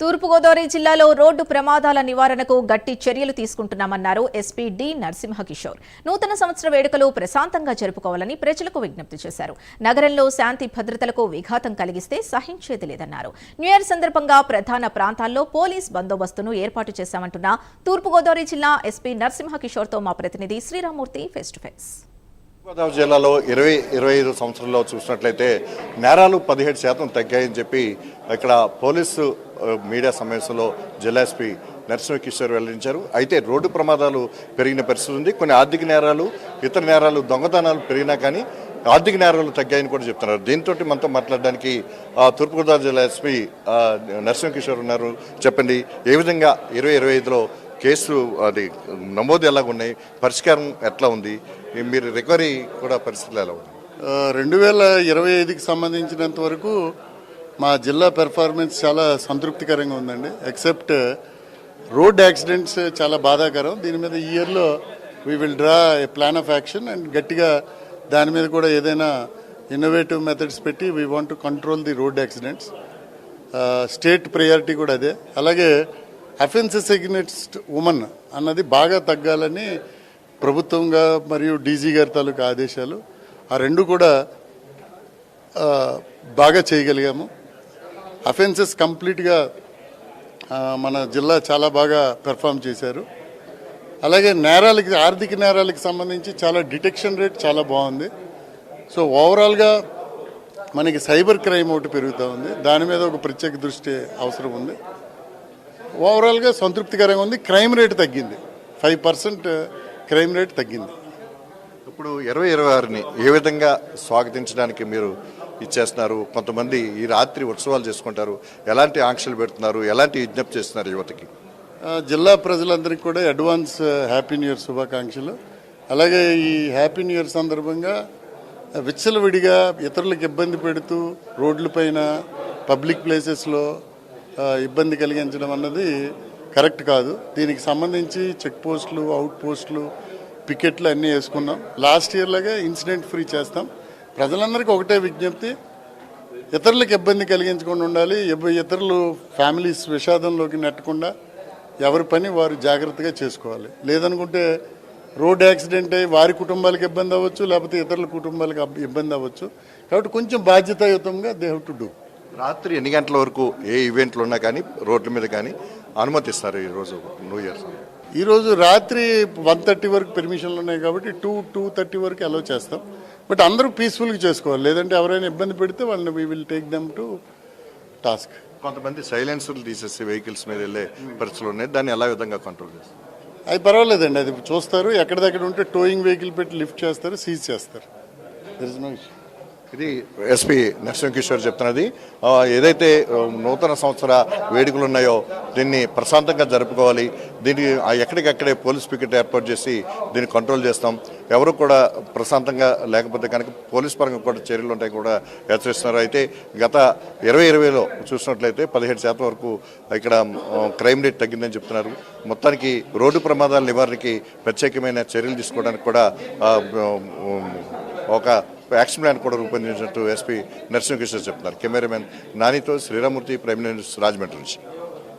తూర్పుగోదావరి జిల్లాలో రోడ్డు ప్రమాదాల నివారణకు గట్టి చర్యలు తీసుకుంటున్నామన్నారు ఎస్పీ డి నరసింహకిషోర్. నూతన సంవత్సర వేడుకలు ప్రశాంతంగా జరుపుకోవాలని ప్రజలకు విజ్ఞప్తి చేశారు. నగరంలో శాంతి భద్రతలకు విఘాతం కలిగిస్తే సహించేది లేదన్నారు. న్యూ ఇయర్ సందర్భంగా ప్రధాన ప్రాంతాల్లో పోలీస్ బందోబస్తును ఏర్పాటు చేశామంటున్న తూర్పుగోదావరి జిల్లా ఎస్పీ నరసింహకిషోర్తో మా ప్రతినిధి Sriramurthy face to face. Godavari జిల్లాలో 20-25 సంవత్సరంలో చూసినట్లయితే నేరాలు 17% తగ్గాయని చెప్పి ఇక్కడ పోలీసు మీడియా సమావేశంలో జిల్లా ఎస్పీ నరసింహకిషోర్ వెల్లడించారు. అయితే రోడ్డు ప్రమాదాలు పెరిగిన పరిస్థితి ఉంది. కొన్ని ఆర్థిక నేరాలు, ఇతర నేరాలు, దొంగతనాలు పెరిగినా కానీ ఆర్థిక నేరాలు తగ్గాయని కూడా చెప్తున్నారు. దీంతో మనతో మాట్లాడడానికి తూర్పుగోదావరి జిల్లా ఎస్పీ నరసింహకిషోర్ ఉన్నారు. చెప్పండి, ఏ విధంగా 2025లో కేసులు అది నమోదు ఎలాగ ఉన్నాయి, పరిష్కారం ఎట్లా ఉంది, మీరు రికవరీ కూడా పరిస్థితులు ఎలా ఉంది? 2025కి సంబంధించినంత వరకు మా జిల్లా పెర్ఫార్మెన్స్ చాలా సంతృప్తికరంగా ఉందండి. ఎక్సెప్ట్ రోడ్ యాక్సిడెంట్స్ చాలా బాధాకరం. దీని మీద ఈ ఇయర్లో we will draw A plan of action and గట్టిగా దాని మీద కూడా ఏదైనా ఇన్నోవేటివ్ మెథడ్స్ పెట్టి we want to control the road accidents. State priority కూడా అదే. అలాగే అఫెన్సెస్ ఎగ్నెస్ట్ ఉమెన్ అన్నది బాగా తగ్గాలని ప్రభుత్వంగా మరియు డీజీ గారి తాలూకా ఆదేశాలు. ఆ రెండు కూడా బాగా చేయగలిగాము. అఫెన్సెస్ కంప్లీట్గా మన జిల్లా చాలా బాగా పెర్ఫామ్ చేశారు. అలాగే నేరాలకి, ఆర్థిక నేరాలకి సంబంధించి చాలా డిటెక్షన్ రేట్ చాలా బాగుంది. సో ఓవరాల్గా మనకి సైబర్ క్రైమ్ ఒకటి పెరుగుతూ ఉంది. దాని మీద ఒక ప్రత్యేక దృష్టి అవసరం ఉంది. ఓవరాల్గా సంతృప్తికరంగా ఉంది. క్రైమ్ రేట్ తగ్గింది, 5% క్రైమ్ రేట్ తగ్గింది. ఇప్పుడు 2026ని ఏ విధంగా స్వాగతించడానికి మీరు ఇచ్చేస్తున్నారు? కొంతమంది ఈ రాత్రి ఉత్సవాలు చేసుకుంటారు, ఎలాంటి ఆంక్షలు పెడుతున్నారు, ఎలాంటి విజ్ఞప్తి చేస్తున్నారు యువతకి? జిల్లా ప్రజలందరికీ కూడా అడ్వాన్స్ హ్యాపీ న్యూ ఇయర్ శుభాకాంక్షలు. అలాగే ఈ హ్యాపీ న్యూ ఇయర్ సందర్భంగా విచ్చలవిడిగా ఇతరులకు ఇబ్బంది పెడుతూ రోడ్లపైన, పబ్లిక్ ప్లేసెస్లో ఇబ్బంది కలిగించడం అన్నది కరెక్ట్ కాదు. దీనికి సంబంధించి చెక్ పోస్టులు, అవుట్ పోస్టులు, పికెట్లు అన్నీ వేసుకున్నాం. లాస్ట్ ఇయర్ లాగా ఇన్సిడెంట్ ఫ్రీ చేస్తాం. ప్రజలందరికీ ఒకటే విజ్ఞప్తి, ఇతరులకు ఇబ్బంది కలిగించకుండా ఉండాలి. ఇతరులు ఫ్యామిలీస్ విషాదంలోకి నెట్టకుండా ఎవరి పని వారు జాగ్రత్తగా చేసుకోవాలి. లేదనుకుంటే రోడ్ యాక్సిడెంట్ అయ్యి వారి కుటుంబాలకు ఇబ్బంది అవ్వచ్చు, లేకపోతే ఇతరుల కుటుంబాలకు ఇబ్బంది అవ్వచ్చు. కాబట్టి కొంచెం బాధ్యతాయుతంగా దే హ్యావ్ టు డూ. రాత్రి ఎన్ని గంటల వరకు ఏ ఈవెంట్లు ఉన్నా కానీ రోడ్ల మీద కానీ అనుమతిస్తారు? ఈరోజు న్యూ ఇయర్ ఈరోజు రాత్రి 1:30 వరకు పెర్మిషన్లు ఉన్నాయి కాబట్టి 2-2:30 వరకు అలౌ చేస్తాం. బట్ అందరూ పీస్ఫుల్గా చేసుకోవాలి. లేదంటే ఎవరైనా ఇబ్బంది పెడితే వాళ్ళని we will take them to task. కొంతమంది సైలెన్సర్లు తీసేసి వెహికల్స్ మీద వెళ్ళే పరిస్థితులు ఉన్నాయి, దాన్ని ఎలా విధంగా కంట్రోల్ చేస్తారు? అది పర్వాలేదండి, అది చూస్తారు. ఎక్కడిదక్కడ ఉంటే టోయింగ్ వెహికల్ పెట్టి లిఫ్ట్ చేస్తారు, సీజ్ చేస్తారు. There is no issue. ఇది ఎస్పీ నరసింహకిషోర్ చెప్తున్నది. ఏదైతే నూతన సంవత్సర వేడుకలు ఉన్నాయో దీన్ని ప్రశాంతంగా జరుపుకోవాలి. దీనికి ఎక్కడికక్కడే పోలీస్ పికెట్ ఏర్పాటు చేసి దీన్ని కంట్రోల్ చేస్తాం. ఎవరు కూడా ప్రశాంతంగా లేకపోతే కనుక పోలీస్ పరంగా కూడా చర్యలు ఉంటాయి కూడా హెచ్చరిస్తున్నారు. అయితే గత 2020లో చూసినట్లయితే 17% వరకు ఇక్కడ క్రైమ్ రేట్ తగ్గిందని చెప్తున్నారు. మొత్తానికి రోడ్డు ప్రమాదాల నివారణకి ప్రత్యేకమైన చర్యలు తీసుకోవడానికి కూడా ఒక యాక్షన్ ప్లాన్ కూడా రూపొందించినట్టు ఎస్పీ నరసింహకిషోర్ చెప్తున్నారు. కెమెరామెన్ నానితో శ్రీరామూర్తి, ప్రైమ్ న్యూస్, రాజమండ్రి నుంచి.